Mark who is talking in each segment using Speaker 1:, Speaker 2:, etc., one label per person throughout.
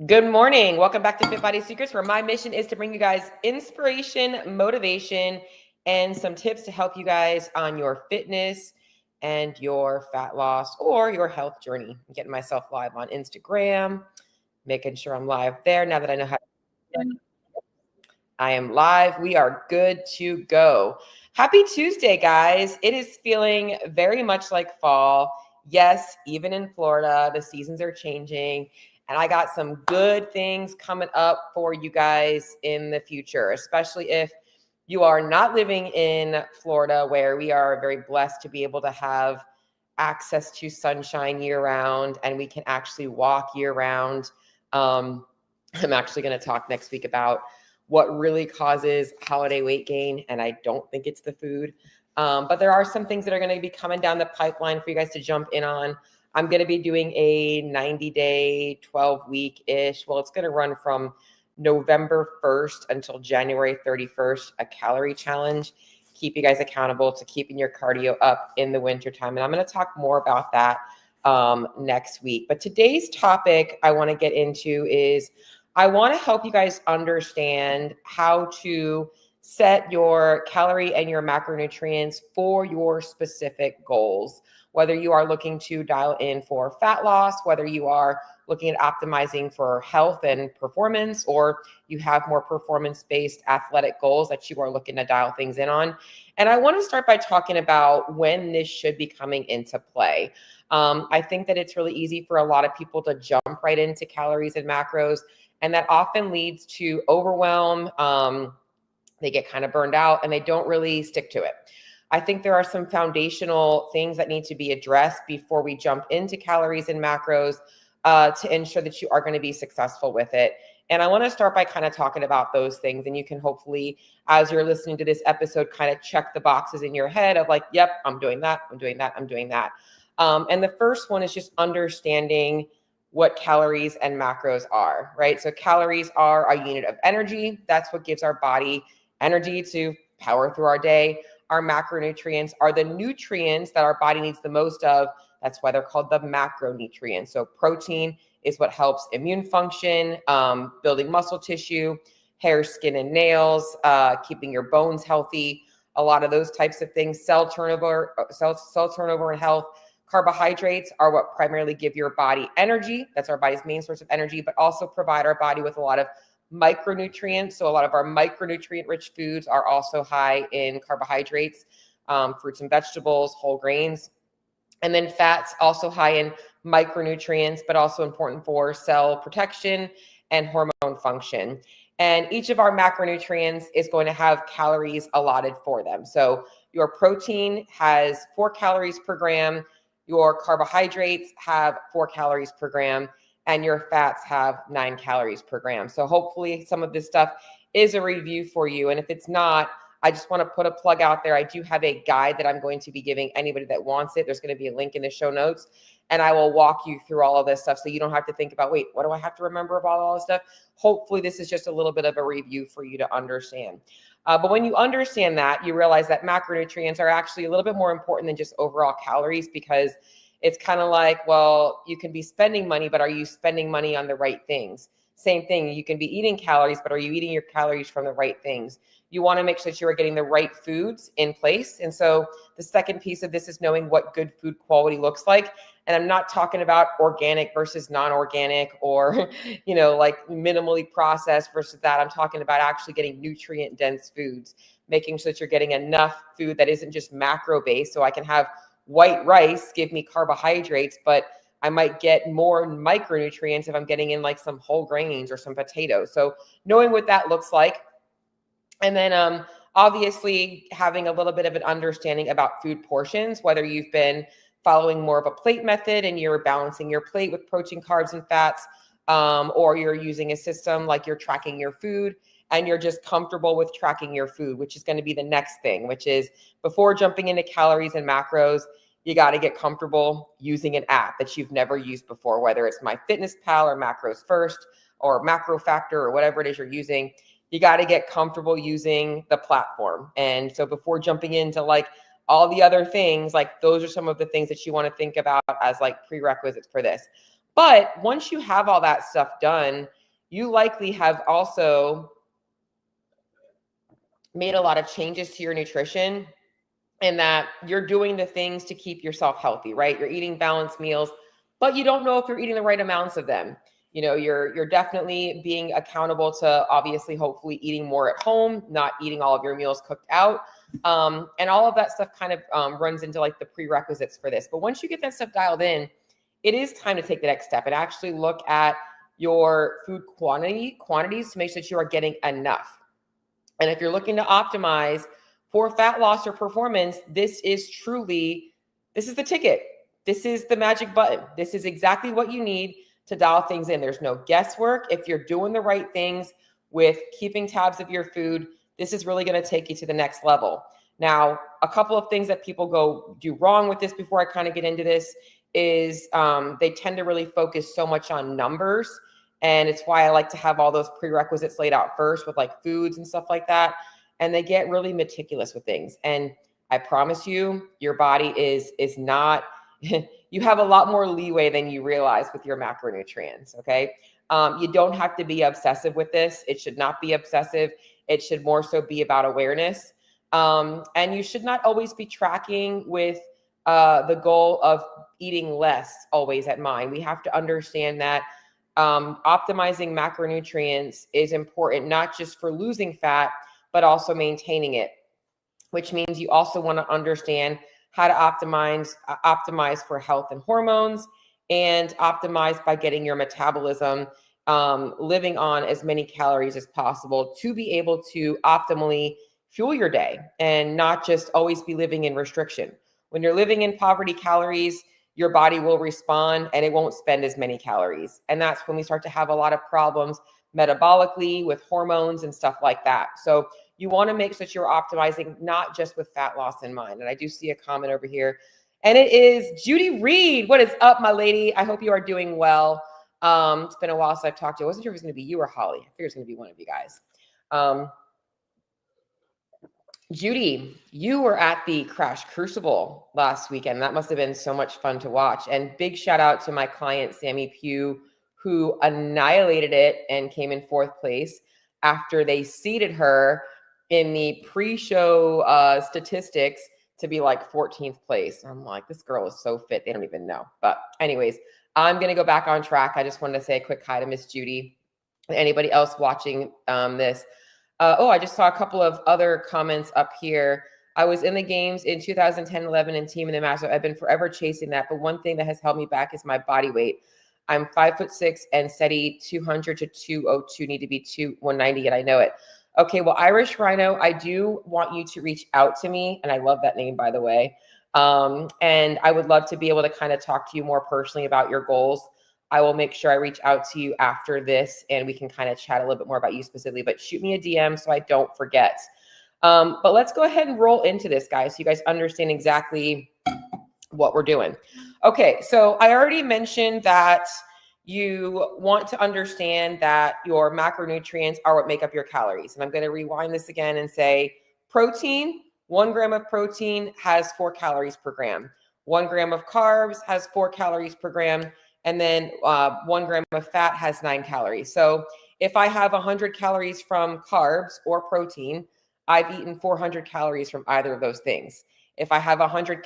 Speaker 1: Good morning. Welcome back to Fit Body Secrets, where my mission is to bring you guys inspiration, motivation, and some tips to help you guys on your fitness and your fat loss or your health journey. I'm getting myself live on Instagram, making sure I'm live there now that I know how to. I am live. We are good to go. Happy Tuesday, guys. It is feeling very much like fall. Yes, even in Florida, the seasons are changing. And I got some good things coming up for you guys in the future, especially if you are not living in Florida, where we are very blessed to be able to have access to sunshine year round and we can actually walk year round. I'm actually going to talk next week about what really causes holiday weight gain, and I don't think it's the food. But there are some things that are going to be coming down the pipeline for you guys to jump in on. I'm going to be doing a 90-day, 12-week-ish. Well, it's going to run from November 1st until January 31st, a calorie challenge. Keep you guys accountable to keeping your cardio up in the wintertime. And I'm going to talk more about that next week. But today's topic I want to get into is I want to help you guys understand how to set your calorie and your macronutrients for your specific goals. Whether you are looking to dial in for fat loss, whether you are looking at optimizing for health and performance, or you have more performance-based athletic goals that you are looking to dial things in on. And I want to start by talking about when this should be coming into play. I think that it's really easy for a lot of people to jump right into calories and macros, and that often leads to overwhelm. They get kind of burned out and they don't really stick to it. I think there are some foundational things that need to be addressed before we jump into calories and macros to ensure that you are going to be successful with it. And I want to start by kind of talking about those things. And you can hopefully, as you're listening to this episode, kind of check the boxes in your head of like, yep, I'm doing that, I'm doing that, I'm doing that. And the first one is just understanding what calories and macros are, right? So calories are a unit of energy. That's what gives our body energy to power through our day. Our macronutrients are the nutrients that our body needs the most of. That's why they're called the macronutrients. So protein is what helps immune function, building muscle tissue, hair, skin, and nails, keeping your bones healthy, a lot of those types of things, cell turnover and health. Carbohydrates are what primarily give your body energy. That's our body's main source of energy, but also provide our body with a lot of micronutrients. So a lot of our micronutrient-rich foods are also high in carbohydrates, fruits and vegetables, whole grains. And then fats also high in micronutrients, but also important for cell protection and hormone function. And each of our macronutrients is going to have calories allotted for them. So your protein has 4 calories per gram. Your carbohydrates have 4 calories per gram, and your fats have 9 calories per gram. So hopefully some of this stuff is a review for you. And if it's not, I just want to put a plug out there. I do have a guide that I'm going to be giving anybody that wants it. There's going to be a link in the show notes, and I will walk you through all of this stuff so you don't have to think about, wait, what do I have to remember about all this stuff? Hopefully this is just a little bit of a review for you to understand. But when you understand that, you realize that macronutrients are actually a little bit more important than just overall calories, because it's kind of like, well, you can be spending money, but are you spending money on the right things? Same thing. You can be eating calories, but are you eating your calories from the right things? You want to make sure that you are getting the right foods in place. And so the second piece of this is knowing what good food quality looks like. And I'm not talking about organic versus non-organic, or, like minimally processed versus that. I'm talking about actually getting nutrient dense foods, making sure that you're getting enough food that isn't just macro based. So I can have white rice give me carbohydrates, but I might get more micronutrients if I'm getting in like some whole grains or some potatoes. So knowing what that looks like. And then obviously having a little bit of an understanding about food portions, whether you've been following more of a plate method and you're balancing your plate with protein, carbs, and fats, or you're using a system like you're tracking your food and you're just comfortable with tracking your food, which is going to be the next thing, which is before jumping into calories and macros, you got to get comfortable using an app that you've never used before, whether it's MyFitnessPal or Macros First or Macro Factor or whatever it is you're using. You got to get comfortable using the platform. And so before jumping into like all the other things, like those are some of the things that you want to think about as like prerequisites for this. But once you have all that stuff done, you likely have also made a lot of changes to your nutrition, and that you're doing the things to keep yourself healthy, right? You're eating balanced meals, but you don't know if you're eating the right amounts of them. You're definitely being accountable to, obviously, hopefully eating more at home, not eating all of your meals cooked out. And all of that stuff kind of runs into like the prerequisites for this. But once you get that stuff dialed in, it is time to take the next step and actually look at your food quantities to make sure that you are getting enough. And if you're looking to optimize for fat loss or performance, this is the ticket. This is the magic button. This is exactly what you need to dial things in. There's no guesswork. If you're doing the right things with keeping tabs of your food, this is really going to take you to the next level. Now, a couple of things that people do wrong with this before I kind of get into this is they tend to really focus so much on numbers. And it's why I like to have all those prerequisites laid out first with like foods and stuff like that. And they get really meticulous with things. And I promise you, your body is not, you have a lot more leeway than you realize with your macronutrients, okay? You don't have to be obsessive with this. It should not be obsessive. It should more so be about awareness. And you should not always be tracking with the goal of eating less always at mind. We have to understand that optimizing macronutrients is important, not just for losing fat, but also maintaining it, which means you also want to understand how to optimize for health and hormones, and optimize by getting your metabolism living on as many calories as possible to be able to optimally fuel your day and not just always be living in restriction. When you're living in poverty calories, your body will respond and it won't spend as many calories. And that's when we start to have a lot of problems metabolically with hormones and stuff like that. So you want to make sure that you're optimizing not just with fat loss in mind. And I do see a comment over here, and it is Judy Reed. What is up, my lady? I hope you are doing well. It's been a while since I've talked to you. I wasn't sure if it was going to be you or Holly. I figured it was going to be one of you guys. Judy, you were at the Crash Crucible last weekend. That must have been so much fun to watch. And big shout out to my client, Sammy Pugh, who annihilated it and came in 4th place after they seeded her in the pre-show statistics to be like 14th place. I'm like, this girl is so fit. They don't even know. But anyways, I'm going to go back on track. I just wanted to say a quick hi to Miss Judy. Anybody else watching this? I just saw a couple of other comments up here. I was in the games in 2010, 11 and team in the Masters. I've been forever chasing that. But one thing that has held me back is my body weight. I'm 5'6" and steady 200 to 202, need to be 190, and I know it. Okay, well, Irish Rhino, I do want you to reach out to me. And I love that name, by the way. And I would love to be able to kind of talk to you more personally about your goals. I will make sure I reach out to you after this and we can kind of chat a little bit more about you specifically, but shoot me a DM so I don't forget. But let's go ahead and roll into this, guys, so you guys understand exactly what we're doing. Okay, so I already mentioned that you want to understand that your macronutrients are what make up your calories. And I'm going to rewind this again and say protein, 1 gram of protein has 4 calories per gram. 1 gram of carbs has 4 calories per gram. And then 1 gram of fat has 9 calories. So if I have 100 calories from carbs or protein, I've eaten 400 calories from either of those things. If I have 100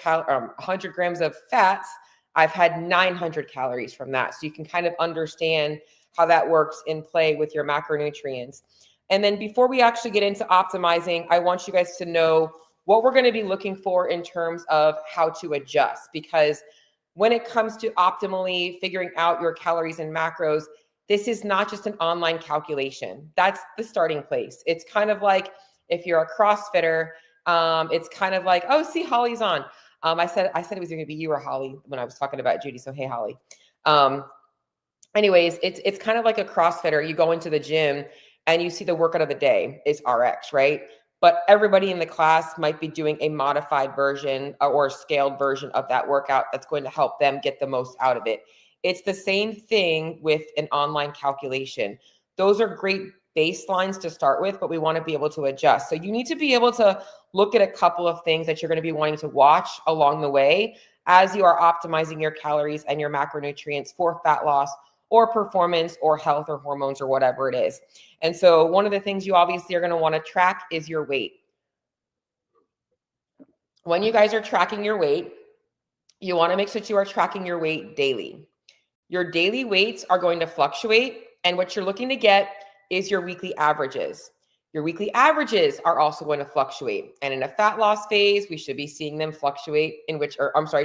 Speaker 1: grams of fats, I've had 900 calories from that. So you can kind of understand how that works in play with your macronutrients. And then before we actually get into optimizing, I want you guys to know what we're going to be looking for in terms of how to adjust, because when it comes to optimally figuring out your calories and macros, this is not just an online calculation. That's the starting place. It's kind of like if you're a CrossFitter, it's kind of like, oh, see, Holly's on. I said it was going to be you or Holly when I was talking about Judy. So, hey, Holly. Anyways, it's kind of like a CrossFitter. You go into the gym and you see the workout of the day is RX, right? But everybody in the class might be doing a modified version or scaled version of that workout that's going to help them get the most out of it. It's the same thing with an online calculation. Those are great baselines to start with, but we want to be able to adjust. So you need to be able to look at a couple of things that you're going to be wanting to watch along the way as you are optimizing your calories and your macronutrients for fat loss or performance or health or hormones or whatever it is. And so one of the things you obviously are going to want to track is your weight. When you guys are tracking your weight, you want to make sure that you are tracking your weight daily. Your daily weights are going to fluctuate, and what you're looking to get is your weekly averages. Your weekly averages are also going to fluctuate. And in a fat loss phase, we should be seeing them fluctuate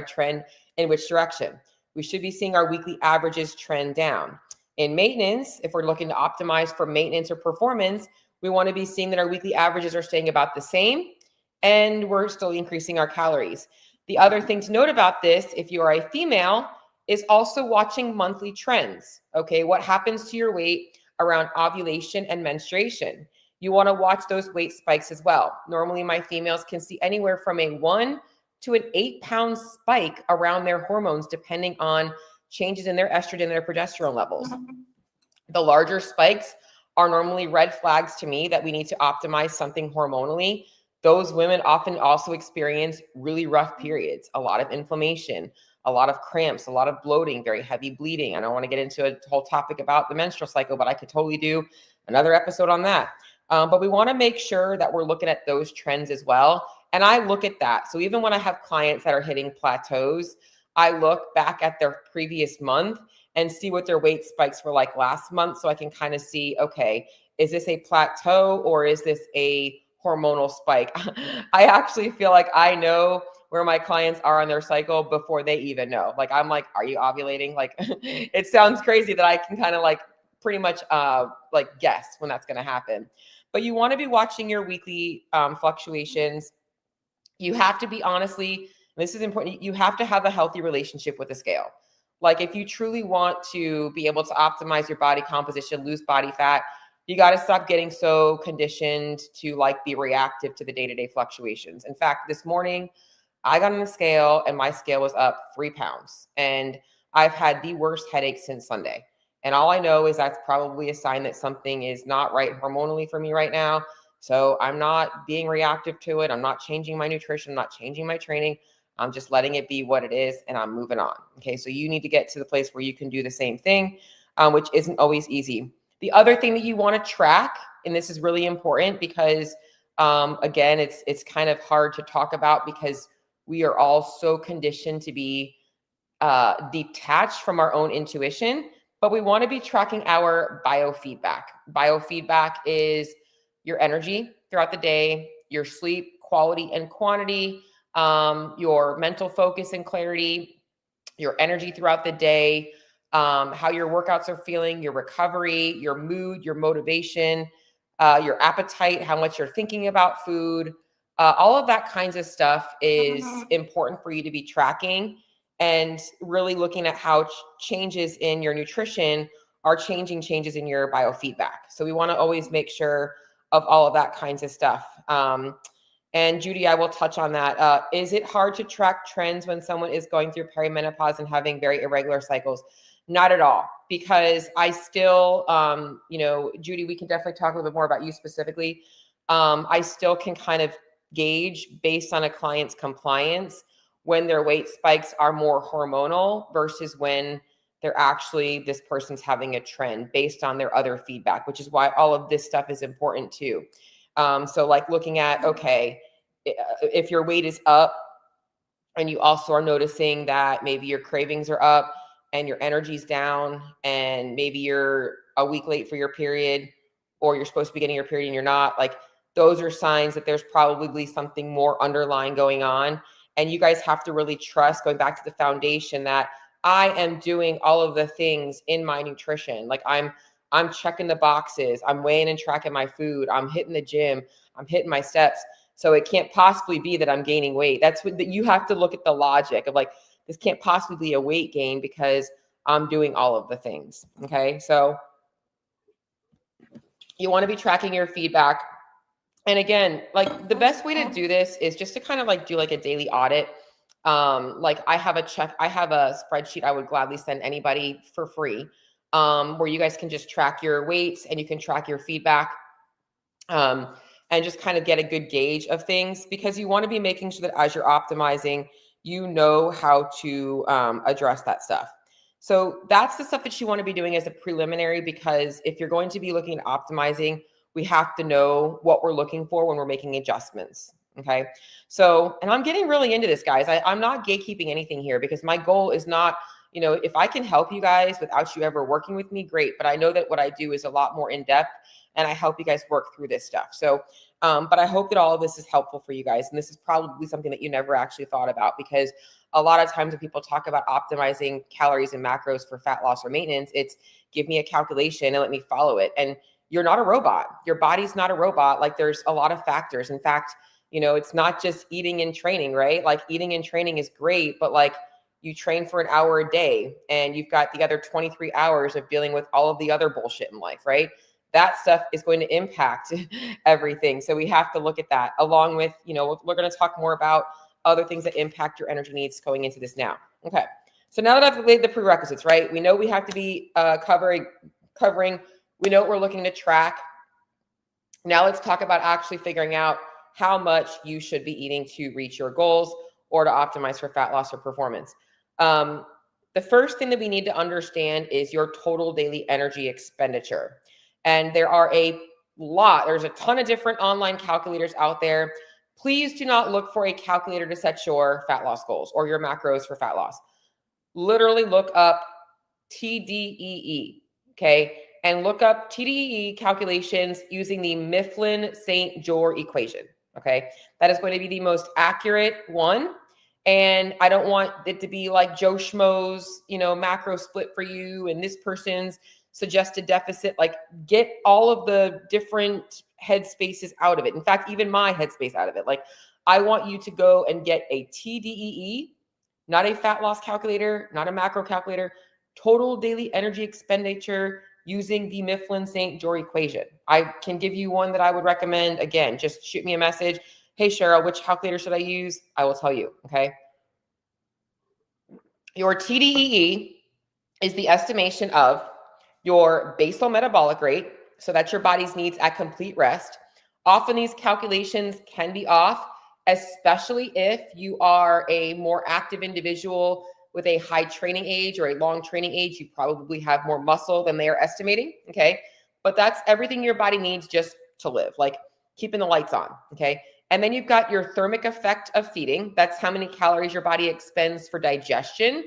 Speaker 1: trend in which direction. We should be seeing our weekly averages trend down. In maintenance, if we're looking to optimize for maintenance or performance, we want to be seeing that our weekly averages are staying about the same and we're still increasing our calories. The other thing to note about this, if you are a female, is also watching monthly trends. Okay, what happens to your weight around ovulation and menstruation? You want to watch those weight spikes as well. Normally, my females can see anywhere from a 1 to an 8-pound spike around their hormones, depending on changes in their estrogen and their progesterone levels. The larger spikes are normally red flags to me that we need to optimize something hormonally. Those women often also experience really rough periods, a lot of inflammation, a lot of cramps, a lot of bloating, very heavy bleeding. I don't want to get into a whole topic about the menstrual cycle, but I could totally do another episode on that. But we want to make sure that we're looking at those trends as well. And I look at that. So even when I have clients that are hitting plateaus, I look back at their previous month and see what their weight spikes were like last month. So I can kind of see, okay, is this a plateau or is this a hormonal spike? I actually feel like I know where my clients are on their cycle before they even know. Like, I'm like, are you ovulating? Like, it sounds crazy that I can kind of like pretty much like guess when that's going to happen. But you want to be watching your weekly fluctuations. You have to be honestly, this is important, you have to have a healthy relationship with the scale. Like, if you truly want to be able to optimize your body composition, lose body fat, you got to stop getting so conditioned to like be reactive to the day-to-day fluctuations. In fact, this morning I got on the scale and my scale was up 3 pounds, and I've had the worst headache since Sunday. And all I know is that's probably a sign that something is not right hormonally for me right now. So I'm not being reactive to it. I'm not changing my nutrition. I'm not changing my training. I'm just letting it be what it is, and I'm moving on. Okay, so you need to get to the place where you can do the same thing, which isn't always easy. The other thing that you want to track, and this is really important because, again, it's kind of hard to talk about because we are all so conditioned to be detached from our own intuition, but we want to be tracking our biofeedback. Biofeedback is your energy throughout the day, your sleep quality and quantity, your mental focus and clarity, your energy throughout the day, how your workouts are feeling, your recovery, your mood, your motivation, your appetite, how much you're thinking about food. All of that kinds of stuff is important for you to be tracking and really looking at how changes in your nutrition are changing changes in your biofeedback. So we want to always make sure of all of that kinds of stuff. And Judy, I will touch on that. Is it hard to track trends when someone is going through perimenopause and having very irregular cycles? Not at all, because I still, Judy, we can definitely talk a little bit more about you specifically. I still can kind of gauge based on a client's compliance when their weight spikes are more hormonal versus when they're actually, this person's having a trend based on their other feedback, which is why all of this stuff is important too. So like looking at, okay, if your weight is up and you also are noticing that maybe your cravings are up and your energy's down and maybe you're a week late for your period or you're supposed to be getting your period and you're not, like those are signs that there's probably something more underlying going on. And you guys have to really trust, going back to the foundation, that I am doing all of the things in my nutrition. Like I'm checking the boxes, I'm weighing and tracking my food, I'm hitting the gym, I'm hitting my steps. So it can't possibly be that I'm gaining weight. That's what you have to look at the logic of, like, this can't possibly be a weight gain because I'm doing all of the things. Okay. So you want to be tracking your feedback. And again, like the best way to do this is just to kind of like do like a daily audit. Like I have a spreadsheet I would gladly send anybody for free, where you guys can just track your weights and you can track your feedback, and just kind of get a good gauge of things, because you want to be making sure that as you're optimizing, you know how to address that stuff. So that's the stuff that you want to be doing as a preliminary, because if you're going to be looking at optimizing, we have to know what we're looking for when we're making adjustments. Okay. So, and I'm getting really into this, guys. I'm not gatekeeping anything here, because my goal is not, if I can help you guys without you ever working with me, great. But I know that what I do is a lot more in depth, and I help you guys work through this stuff. So, but I hope that all of this is helpful for you guys. And this is probably something that you never actually thought about, because a lot of times when people talk about optimizing calories and macros for fat loss or maintenance, it's give me a calculation and let me follow it. And you're not a robot. Your body's not a robot. Like, there's a lot of factors. In fact, it's not just eating and training, right? Like, eating and training is great, but like, you train for an hour a day and you've got the other 23 hours of dealing with all of the other bullshit in life, right? That stuff is going to impact everything. So we have to look at that, along with, we're going to talk more about other things that impact your energy needs going into this now. Okay. So now that I've laid the prerequisites, right? We know we have to be covering, we know what we're looking to track. Now let's talk about actually figuring out how much you should be eating to reach your goals or to optimize for fat loss or performance. The first thing that we need to understand is your total daily energy expenditure. And there's a ton of different online calculators out there. Please do not look for a calculator to set your fat loss goals or your macros for fat loss. Literally look up TDEE, okay? And look up TDEE calculations using the Mifflin-St. Jeor equation, okay? That is going to be the most accurate one. And I don't want it to be like Joe Schmo's, macro split for you and this person's suggested deficit. Like, get all of the different headspaces out of it. In fact, even my headspace out of it. Like, I want you to go and get a TDEE, not a fat loss calculator, not a macro calculator, total daily energy expenditure using the Mifflin-St. Jeor equation. I can give you one that I would recommend. Again, just shoot me a message. Hey, Cheryl, which calculator should I use? I will tell you, okay? Your TDEE is the estimation of your basal metabolic rate, so that's your body's needs at complete rest. Often these calculations can be off, especially if you are a more active individual with a high training age or a long training age. You probably have more muscle than they are estimating, okay? But that's everything your body needs just to live, like keeping the lights on, okay? And then you've got your thermic effect of feeding. That's how many calories your body expends for digestion.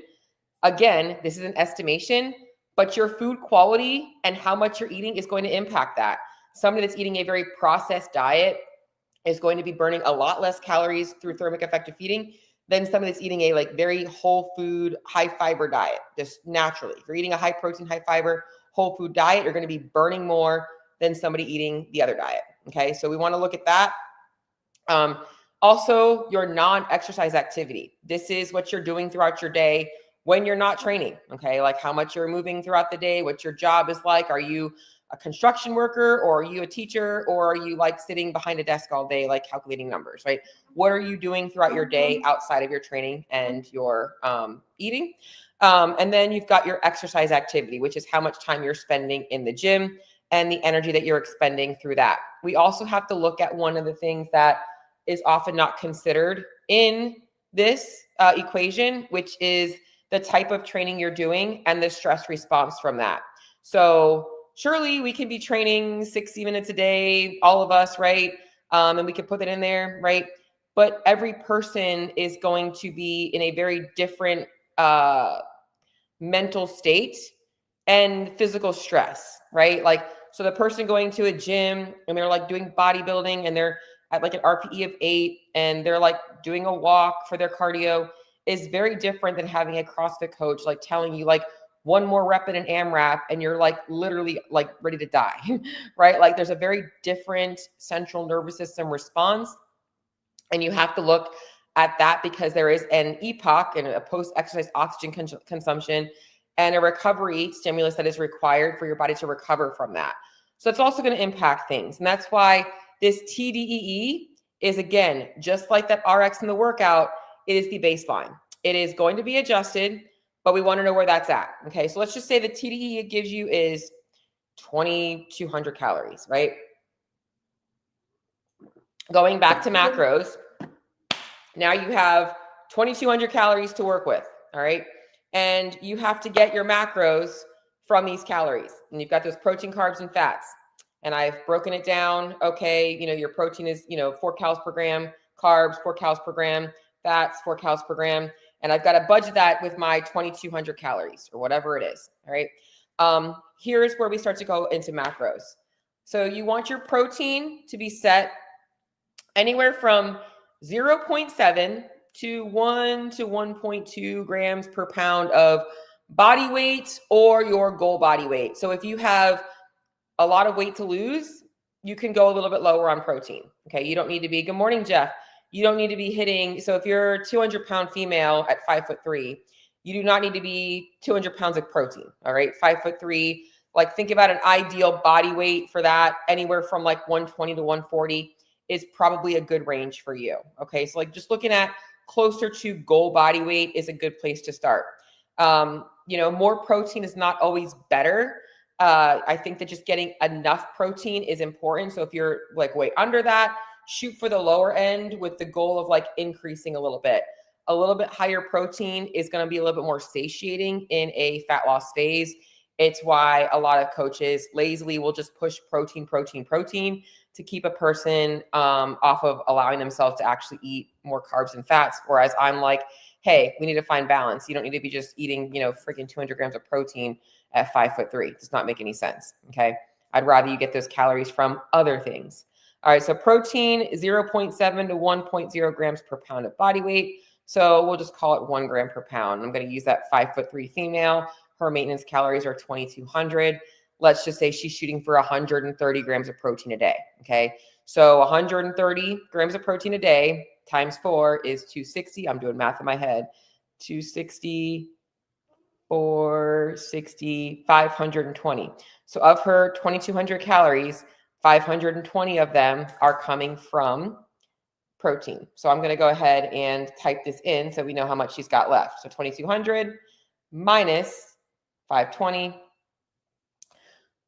Speaker 1: Again, this is an estimation, but your food quality and how much you're eating is going to impact that. Somebody that's eating a very processed diet is going to be burning a lot less calories through thermic effect of feeding than somebody that's eating a very whole food, high fiber diet, just naturally. If you're eating a high protein, high fiber, whole food diet, you're going to be burning more than somebody eating the other diet. Okay, so we want to look at that. Also, your non-exercise activity. This is what you're doing throughout your day when you're not training, okay? Like how much you're moving throughout the day, what your job is like. Are you a construction worker, or are you a teacher, or are you like sitting behind a desk all day, like calculating numbers, right? What are you doing throughout your day outside of your training and your eating? And then you've got your exercise activity, which is how much time you're spending in the gym and the energy that you're expending through that. We also have to look at one of the things that is often not considered in this equation, which is the type of training you're doing and the stress response from that. So surely we can be training 60 minutes a day, all of us, right? And we can put that in there, right? But every person is going to be in a very different mental state and physical stress, right? Like, so the person going to a gym and they're like doing bodybuilding and they're at like an RPE of 8 and they're like doing a walk for their cardio is very different than having a CrossFit coach like telling you like one more rep in an AMRAP and you're like literally like ready to die, right? Like there's a very different central nervous system response, and you have to look at that because there is an EPOC and a post-exercise oxygen consumption and a recovery stimulus that is required for your body to recover from that. So it's also going to impact things. And that's why this TDEE is, again, just like that RX in the workout, it is the baseline. It is going to be adjusted, but we want to know where that's at. Okay, so let's just say the TDEE it gives you is 2,200 calories, right? Going back to macros, now you have 2,200 calories to work with, all right? And you have to get your macros from these calories. And you've got those protein, carbs, and fats. And I've broken it down. Okay, your protein is, 4 calories per gram, carbs, 4 calories per gram, fats, 4 calories per gram. And I've got to budget that with my 2,200 calories or whatever it is, all right? Here's where we start to go into macros. So you want your protein to be set anywhere from 0.7 to 1 to 1.2 grams per pound of body weight or your goal body weight. So if you have a lot of weight to lose, you can go a little bit lower on protein. Okay. You don't need to be, good morning, Jeff. You don't need to be hitting. So if you're a 200-pound female at 5'3", you do not need to be 200 pounds of protein. All right. 5'3", like think about an ideal body weight for that. Anywhere from like 120 to 140 is probably a good range for you. Okay. So like just looking at closer to goal body weight is a good place to start. More protein is not always better. I think that just getting enough protein is important. So if you're like way under that, shoot for the lower end with the goal of like increasing a little bit. A little bit higher protein is going to be a little bit more satiating in a fat loss phase. It's why a lot of coaches lazily will just push protein to keep a person off of allowing themselves to actually eat more carbs and fats. Whereas I'm like, hey, we need to find balance. You don't need to be just eating, freaking 200 grams of protein at 5'3". It does not make any sense. Okay. I'd rather you get those calories from other things. All right. So protein 0.7 to 1.0 grams per pound of body weight. So we'll just call it 1 gram per pound. I'm going to use that 5'3" female. Her maintenance calories are 2,200. Let's just say she's shooting for 130 grams of protein a day. Okay. So 130 grams of protein a day times 4 is 260. I'm doing math in my head. 260, 460, 520. So of her 2,200 calories, 520 of them are coming from protein. So I'm going to go ahead and type this in so we know how much she's got left. So 2,200 minus 520.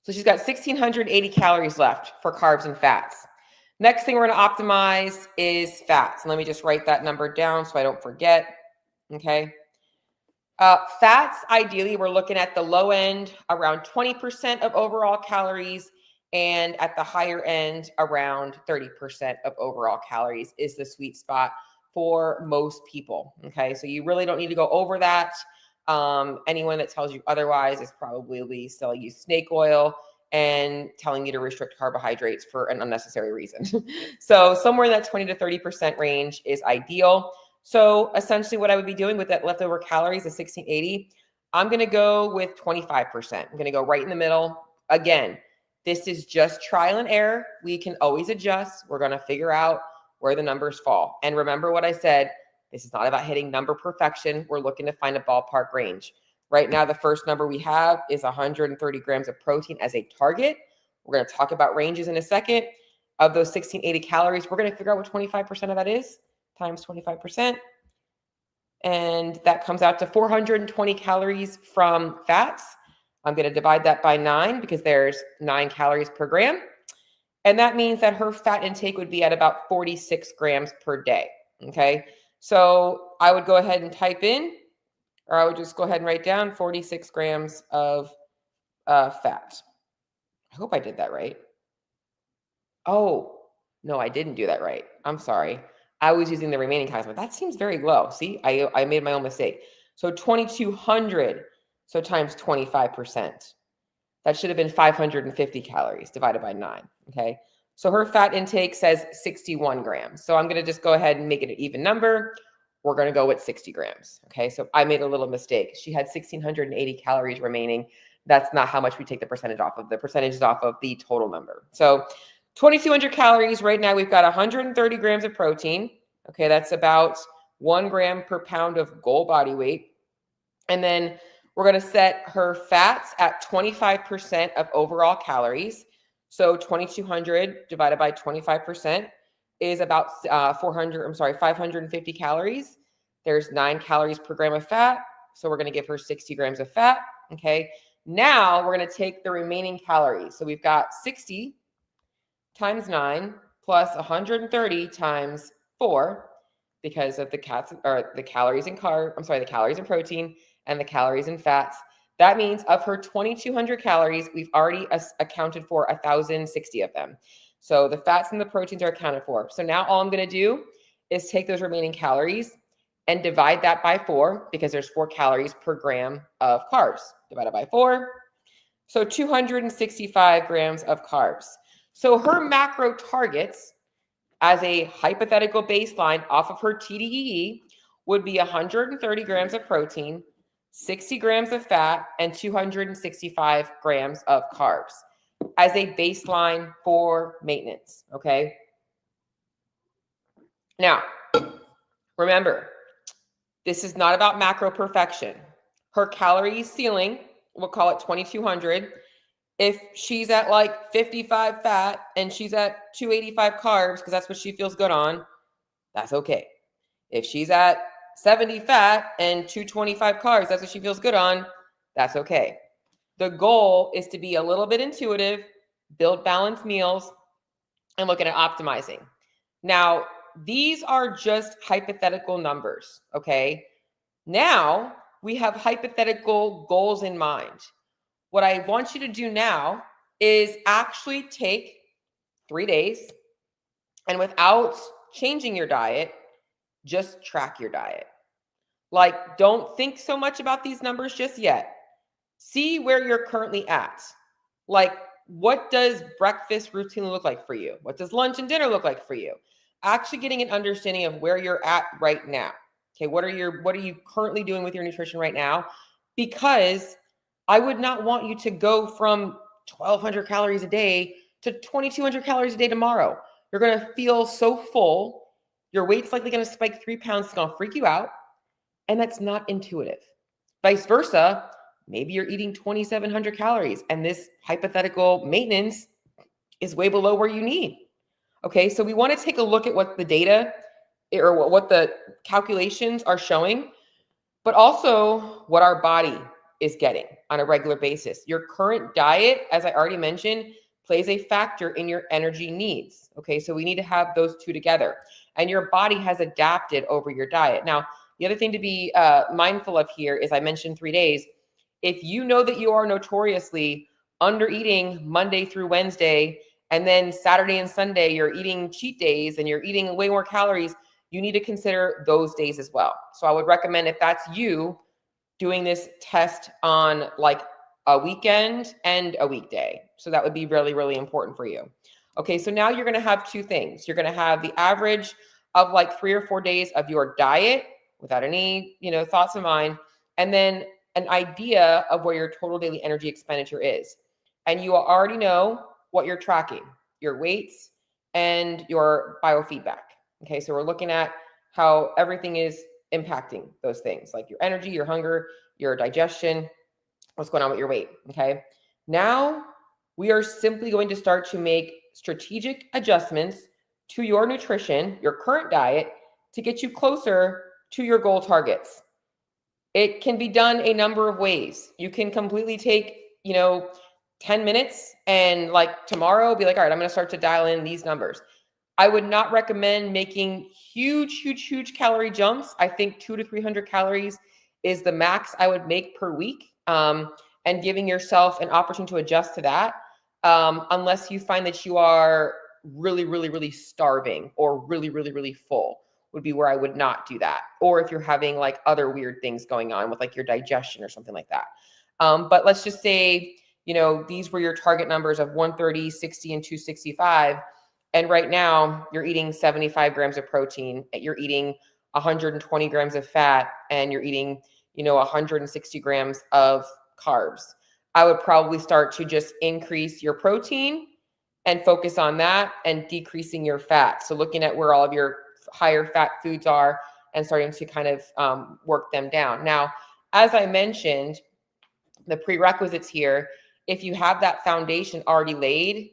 Speaker 1: So she's got 1,680 calories left for carbs and fats. Next thing we're going to optimize is fats. And let me just write that number down so I don't forget. Okay. Fats, ideally, we're looking at the low end around 20% of overall calories, and at the higher end around 30% of overall calories is the sweet spot for most people. Okay. So you really don't need to go over that. Anyone that tells you otherwise is probably selling you snake oil and telling you to restrict carbohydrates for an unnecessary reason. So somewhere in that 20 to 30% range is ideal. So essentially what I would be doing with that leftover calories, the 1,680, I'm going to go with 25%. I'm going to go right in the middle. Again, this is just trial and error. We can always adjust. We're going to figure out where the numbers fall. And remember what I said, this is not about hitting number perfection. We're looking to find a ballpark range. Right now, the first number we have is 130 grams of protein as a target. We're going to talk about ranges in a second. Of those 1,680 calories, we're going to figure out what 25% of that is, times 25%. And that comes out to 420 calories from fats. I'm going to divide that by 9 because there's 9 calories per gram. And that means that her fat intake would be at about 46 grams per day. Okay. So I would go ahead and type in, or I would just go ahead and write down 46 grams of fat. I hope I did that right. Oh, no, I didn't do that right. I'm sorry. I was using the remaining calories, but that seems very low. See, I made my own mistake. So 2,200, so times 25%. That should have been 550 calories divided by 9, okay? So her fat intake says 61 grams. So I'm going to just go ahead and make it an even number. We're going to go with 60 grams, okay? So I made a little mistake. She had 1,680 calories remaining. That's not how much we take the percentage off of. The percentage is off of the total number. So 2,200 calories. Right now we've got 130 grams of protein. Okay, that's about 1 gram per pound of goal body weight. And then we're going to set her fats at 25% of overall calories. So 2,200 divided by 25% is about 550 calories. There's 9 calories per gram of fat. So we're going to give her 60 grams of fat. Okay. Now we're going to take the remaining calories. So we've got 60 times 9 plus 130 times 4 because of the calories and the calories and protein and the calories and fats. That means of her 2,200 calories, we've already accounted for 1,060 of them. So the fats and the proteins are accounted for. So now all I'm going to do is take those remaining calories and divide that by 4, because there's 4 calories per gram of carbs. Divided by 4. So 265 grams of carbs. So her macro targets as a hypothetical baseline off of her TDEE would be 130 grams of protein, 60 grams of fat, and 265 grams of carbs as a baseline for maintenance, okay? Now, remember, this is not about macro perfection. Her calorie ceiling, we'll call it 2,200. If she's at like 55 fat and she's at 285 carbs, because that's what she feels good on, that's okay. If she's at 70 fat and 225 carbs, that's what she feels good on, that's okay. The goal is to be a little bit intuitive, build balanced meals, and looking at optimizing. Now, these are just hypothetical numbers, okay? Now, we have hypothetical goals in mind. What I want you to do now is actually take 3 days and without changing your diet, just track your diet. Like, don't think so much about these numbers just yet. See where you're currently at. Like, what does breakfast routinely look like for you? What does lunch and dinner look like for you? Actually getting an understanding of where you're at right now. Okay, what are you currently doing with your nutrition right now? Because I would not want you to go from 1,200 calories a day to 2,200 calories a day tomorrow. You're going to feel so full. Your weight's likely going to spike 3 pounds. It's going to freak you out. And that's not intuitive. Vice versa, maybe you're eating 2,700 calories and this hypothetical maintenance is way below where you need. Okay, so we want to take a look at what the data or what the calculations are showing, but also what our body is getting on a regular basis. Your current diet, as I already mentioned, plays a factor in your energy needs. Okay, so we need to have those two together. And your body has adapted over your diet. Now, the other thing to be mindful of here is I mentioned 3 days. If you know that you are notoriously under eating Monday through Wednesday, and then Saturday and Sunday, you're eating cheat days and you're eating way more calories, you need to consider those days as well. So I would recommend, if that's you, doing this test on like a weekend and a weekday. So that would be really, really important for you. Okay, so now you're going to have 2 things. You're going to have the average of like 3 or 4 days of your diet without any, thoughts in mind, and then an idea of where your total daily energy expenditure is. And you already know what you're tracking, your weights and your biofeedback. Okay, so we're looking at how everything is impacting those things, like your energy, your hunger, your digestion, what's going on with your weight. Okay, now we are simply going to start to make strategic adjustments to your nutrition, your current diet, to get you closer to your goal targets. It can be done a number of ways. You can completely take, 10 minutes and like tomorrow be like, all right, I'm going to start to dial in these numbers. I would not recommend making huge calorie jumps. I think 200 to 300 calories is the max I would make per week, and giving yourself an opportunity to adjust to that, unless you find that you are really starving or really full, would be where I would not do that. Or if you're having like other weird things going on with like your digestion or something like that. But let's just say, these were your target numbers of 130, 60, and 265. And right now you're eating 75 grams of protein, you're eating 120 grams of fat, and you're eating, 160 grams of carbs. I would probably start to just increase your protein and focus on that and decreasing your fat. So looking at where all of your higher fat foods are and starting to kind of work them down. Now, as I mentioned, the prerequisites here, if you have that foundation already laid,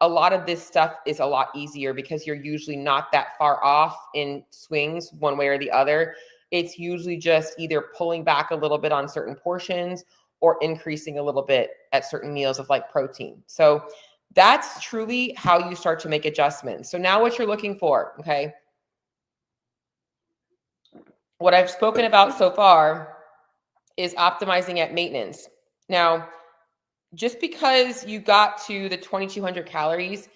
Speaker 1: a lot of this stuff is a lot easier because you're usually not that far off in swings one way or the other. It's usually just either pulling back a little bit on certain portions or increasing a little bit at certain meals of like protein. So that's truly how you start to make adjustments. So now what you're looking for, okay? what I've spoken about so far is optimizing at maintenance. Now, just because you got to the 2,200 calories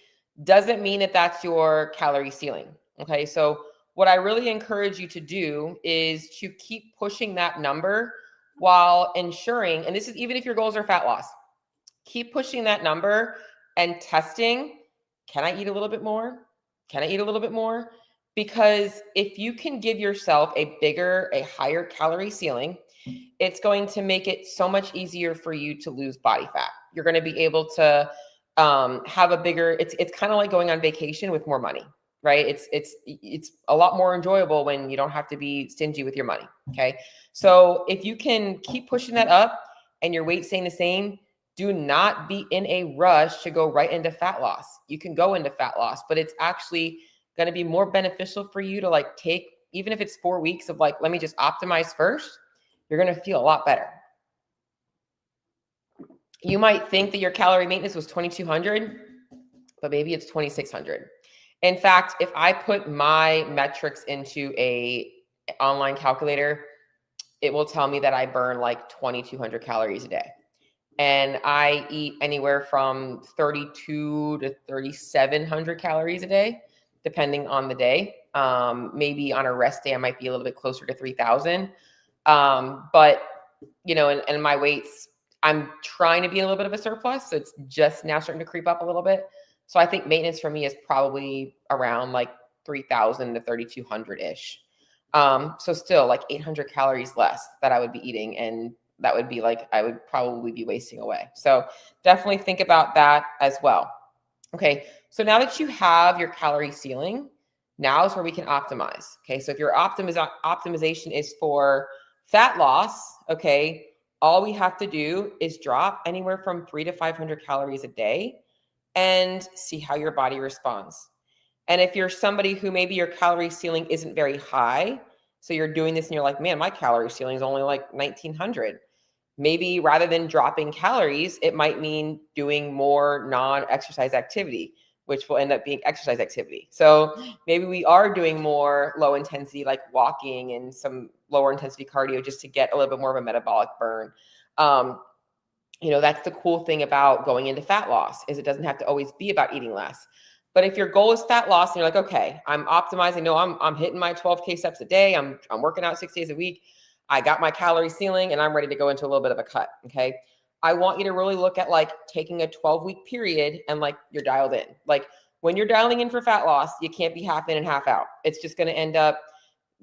Speaker 1: doesn't mean that that's your calorie ceiling. Okay. So, what I really encourage you to do is to keep pushing that number while ensuring, and this is even if your goals are fat loss, keep pushing that number and testing. Can I eat a little bit more? Can I eat a little bit more? Because if you can give yourself a higher calorie ceiling, it's going to make it so much easier for you to lose body fat. You're going to be able to have a bigger. It's kind of like going on vacation with more money, right? It's a lot more enjoyable when you don't have to be stingy with your money. Okay, so if you can keep pushing that up and your weight staying the same, do not be in a rush to go right into fat loss. You can go into fat loss, but it's actually going to be more beneficial for you to like take, even if it's 4 weeks of like, let me just optimize first. You're going to feel a lot better. You might think that your calorie maintenance was 2,200, but maybe it's 2,600. In fact, if I put my metrics into a online calculator, it will tell me that I burn like 2,200 calories a day. And I eat anywhere from 32 to 3,700 calories a day, depending on the day. Maybe on a rest day, I might be a little bit closer to 3,000. But, you know, and my weights, I'm trying to be in a little bit of a surplus. So it's just now starting to creep up a little bit. So I think maintenance for me is probably around like 3,000 to 3,200-ish. So still like 800 calories less that I would be eating. And that would be like, I would probably be wasting away. So definitely think about that as well. Okay. So now that you have your calorie ceiling, now is where we can optimize. Okay. So if your optimization is for fat loss, okay, all we have to do is drop anywhere from 300 to 500 calories a day and see how your body responds. And if you're somebody who maybe your calorie ceiling isn't very high, so you're doing this and you're like, man, my calorie ceiling is only like 1,900. Maybe rather than dropping calories, it might mean doing more non-exercise activity, which will end up being exercise activity. So maybe we are doing more low intensity, like walking and some lower intensity cardio just to get a little bit more of a metabolic burn. You know, that's the cool thing about going into fat loss is it doesn't have to always be about eating less. But if your goal is fat loss and you're like, okay, I'm optimizing, no, I'm hitting my 12K steps a day. I'm working out 6 days a week. I got my calorie ceiling and I'm ready to go into a little bit of a cut. Okay. I want you to really look at like taking a 12-week period and like you're dialed in. Like when you're dialing in for fat loss, you can't be half in and half out. It's just going to end up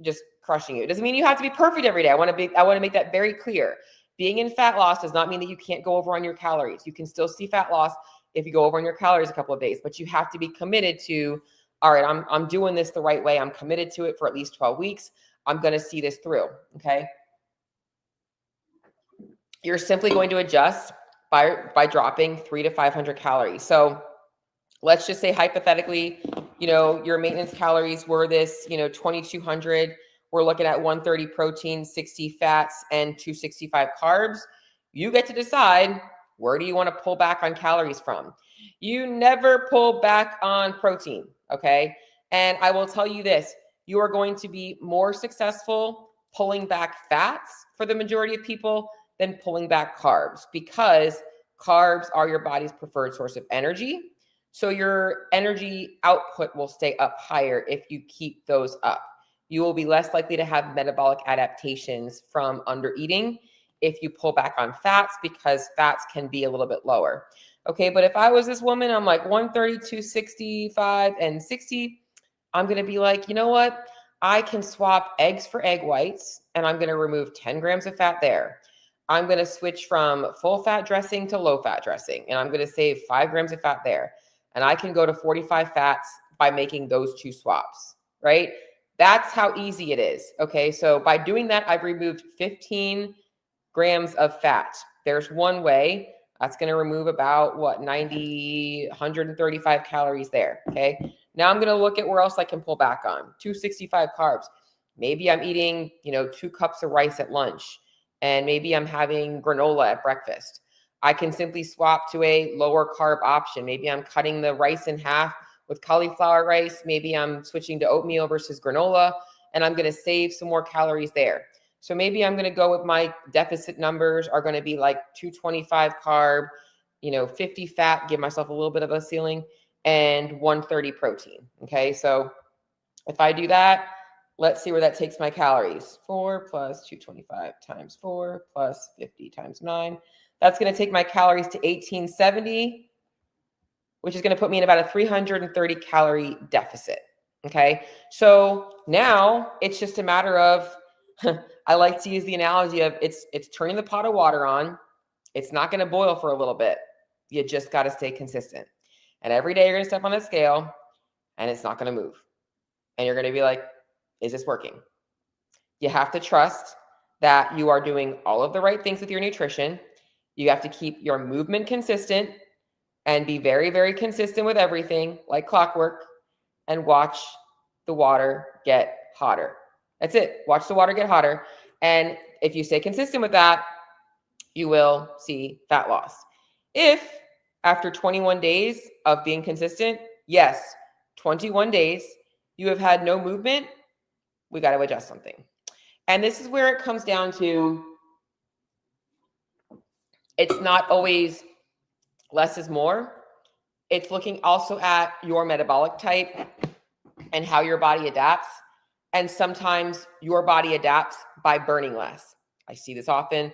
Speaker 1: just crushing you. It doesn't mean you have to be perfect every day. I want to make that very clear. Being in fat loss does not mean that you can't go over on your calories. You can still see fat loss if you go over on your calories a couple of days, but you have to be committed to, all right, I'm doing this the right way. I'm committed to it for at least 12 weeks. I'm going to see this through. Okay. You're simply going to adjust by dropping 300 to 500 calories. So let's just say hypothetically, you know, your maintenance calories were this, you know, 2,200. We're looking at 130 protein, 60 fats, and 265 carbs. You get to decide, where do you want to pull back on calories from? You never pull back on protein, okay? And I will tell you this, you are going to be more successful pulling back fats for the majority of people than pulling back carbs, because carbs are your body's preferred source of energy. So your energy output will stay up higher if you keep those up. You will be less likely to have metabolic adaptations from undereating if you pull back on fats, because fats can be a little bit lower. Okay, but if I was this woman, I'm like 130, 265, and 60, I'm going to be like, you know what? I can swap eggs for egg whites, and I'm going to remove 10 grams of fat there. I'm going to switch from full fat dressing to low fat dressing, and I'm going to save 5 grams of fat there. And I can go to 45 fats by making those two swaps, right? That's how easy it is. Okay, so by doing that, I've removed 15 grams of fat. There's one way. That's going to remove about 90, 135 calories there. Okay. Now I'm going to look at where else I can pull back on. 265 carbs. Maybe I'm eating, 2 cups of rice at lunch, and maybe I'm having granola at breakfast. I can simply swap to a lower carb option. Maybe I'm cutting the rice in half with cauliflower rice. Maybe I'm switching to oatmeal versus granola, and I'm going to save some more calories there. So maybe I'm going to go with my deficit numbers are going to be like 225 carb, 50 fat, give myself a little bit of a ceiling, and 130 protein. Okay. So if I do that, let's see where that takes my calories. 4 plus 225 times 4 plus 50 times 9. That's going to take my calories to 1870, which is going to put me in about a 330 calorie deficit. Okay. So now it's just a matter of, I like to use the analogy of it's turning the pot of water on. It's not going to boil for a little bit. You just got to stay consistent. And every day you're going to step on the scale and it's not going to move. And you're going to be like, is this working? You have to trust that you are doing all of the right things with your nutrition. You have to keep your movement consistent and be very, very consistent with everything like clockwork, and watch the water get hotter. That's it. Watch the water get hotter. And if you stay consistent with that, you will see fat loss. If after 21 days of being consistent, yes, 21 days, you have had no movement, we got to adjust something. And this is where it comes down to, it's not always less is more. It's looking also at your metabolic type and how your body adapts. And sometimes your body adapts by burning less. I see this often.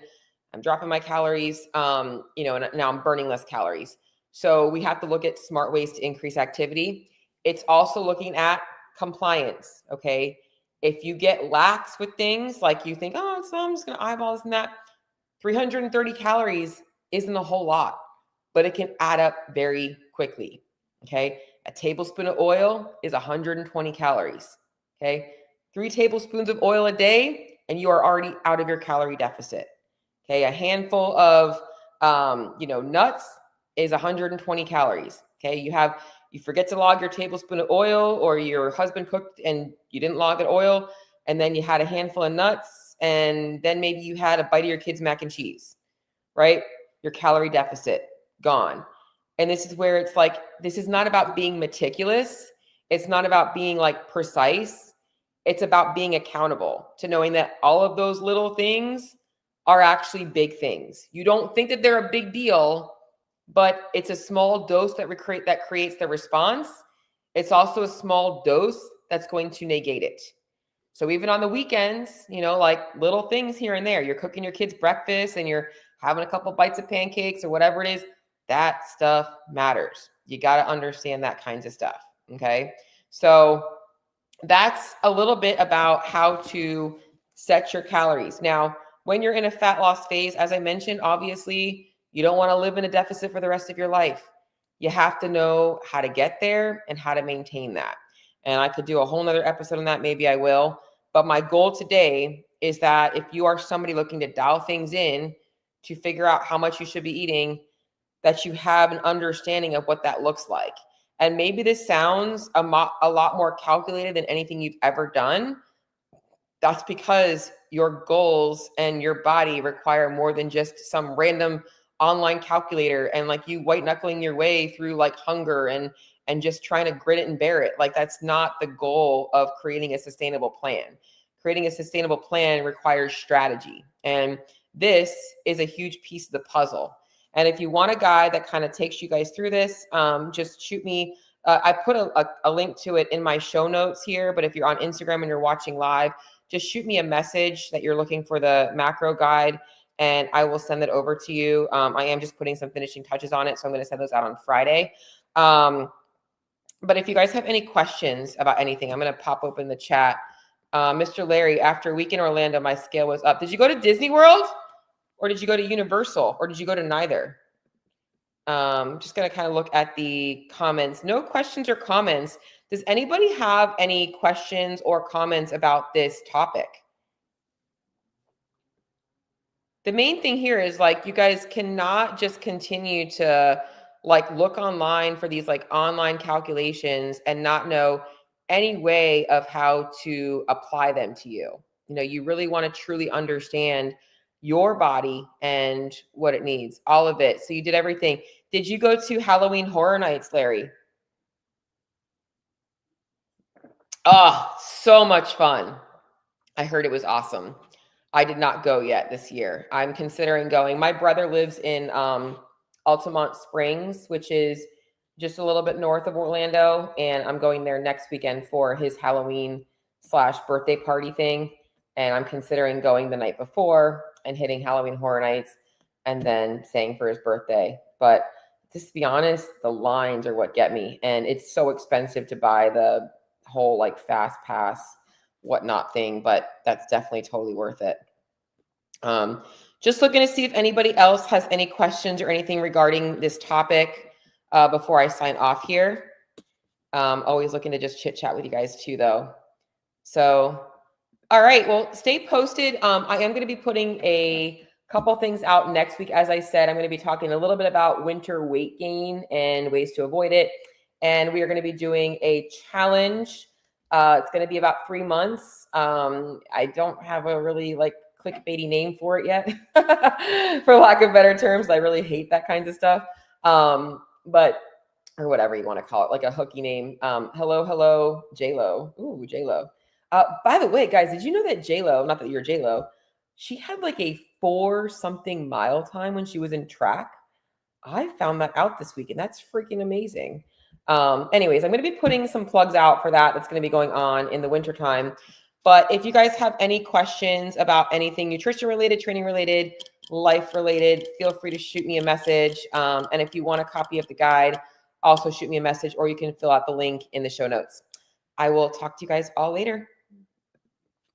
Speaker 1: I'm dropping my calories, and now I'm burning less calories. So we have to look at smart ways to increase activity. It's also looking at compliance, okay? If you get lax with things, like you think, oh, so I'm just going to eyeball this and that, 330 calories isn't a whole lot, but it can add up very quickly, okay? A tablespoon of oil is 120 calories, okay? 3 tablespoons of oil a day, and you are already out of your calorie deficit, okay? A handful of, nuts is 120 calories, okay? You forget to log your tablespoon of oil, or your husband cooked and you didn't log the oil, and then you had a handful of nuts, and then maybe you had a bite of your kid's mac and cheese, right? Your calorie deficit, gone. And this is where it's like, this is not about being meticulous. It's not about being like precise. It's about being accountable to knowing that all of those little things are actually big things. You don't think that they're a big deal, but it's a small dose that creates the response. It's also a small dose that's going to negate it. So even on the weekends, like little things here and there, you're cooking your kids breakfast and you're having a couple bites of pancakes or whatever it is, that stuff matters. You got to understand that kinds of stuff. Okay. So that's a little bit about how to set your calories. Now, when you're in a fat loss phase, as I mentioned, obviously you don't want to live in a deficit for the rest of your life. You have to know how to get there and how to maintain that. And I could do a whole nother episode on that. Maybe I will. But my goal today is that if you are somebody looking to dial things in to figure out how much you should be eating, that you have an understanding of what that looks like. And maybe this sounds a lot more calculated than anything you've ever done. That's because your goals and your body require more than just some random online calculator and like you white knuckling your way through like hunger and just trying to grit it and bear it. Like that's not the goal of creating a sustainable plan. Creating a sustainable plan requires strategy. And this is a huge piece of the puzzle. And if you want a guide that kind of takes you guys through this, just shoot me. I put a link to it in my show notes here, but if you're on Instagram and you're watching live, just shoot me a message that you're looking for the macro guide and I will send it over to you. I am just putting some finishing touches on it, so I'm going to send those out on Friday. But if you guys have any questions about anything, I'm going to pop open the chat. Mr. Larry, after a week in Orlando, my scale was up. Did you go to Disney World or did you go to Universal or did you go to neither? Just going to kind of look at the comments. No questions or comments. Does anybody have any questions or comments about this topic? The main thing here is like, you guys cannot just continue to like look online for these like online calculations and not know any way of how to apply them to you. You really want to truly understand your body and what it needs, all of it. So you did everything. Did you go to Halloween Horror Nights, Larry? Oh, so much fun. I heard it was awesome. I did not go yet this year. I'm considering going. My brother lives in Altamont Springs, which is just a little bit north of Orlando, and I'm going there next weekend for his Halloween/birthday party thing. And I'm considering going the night before and hitting Halloween Horror Nights and then staying for his birthday. But just to be honest, the lines are what get me. And it's so expensive to buy the whole like fast pass whatnot thing, but that's definitely totally worth it. Just looking to see if anybody else has any questions or anything regarding this topic before I sign off here. Always looking to just chit chat with you guys too, though. So, all right, well, stay posted. I am going to be putting a couple things out next week. As I said, I'm going to be talking a little bit about winter weight gain and ways to avoid it. And we are going to be doing a challenge. It's going to be about 3 months. I don't have a really like clickbaity name for it yet, for lack of better terms. I really hate that kinds of stuff. But or whatever you want to call it, like a hooky name. Hello, J-Lo. Ooh, J-Lo. By the way, guys, did you know that J-Lo, not that you're J-Lo, she had like a 4-something mile time when she was in track? I found that out this week, and that's freaking amazing. Anyways, I'm going to be putting some plugs out for that. That's going to be going on in the wintertime. But if you guys have any questions about anything nutrition related, training related, life related, feel free to shoot me a message. And if you want a copy of the guide, also shoot me a message, or you can fill out the link in the show notes. I will talk to you guys all later.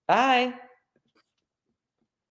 Speaker 1: Bye.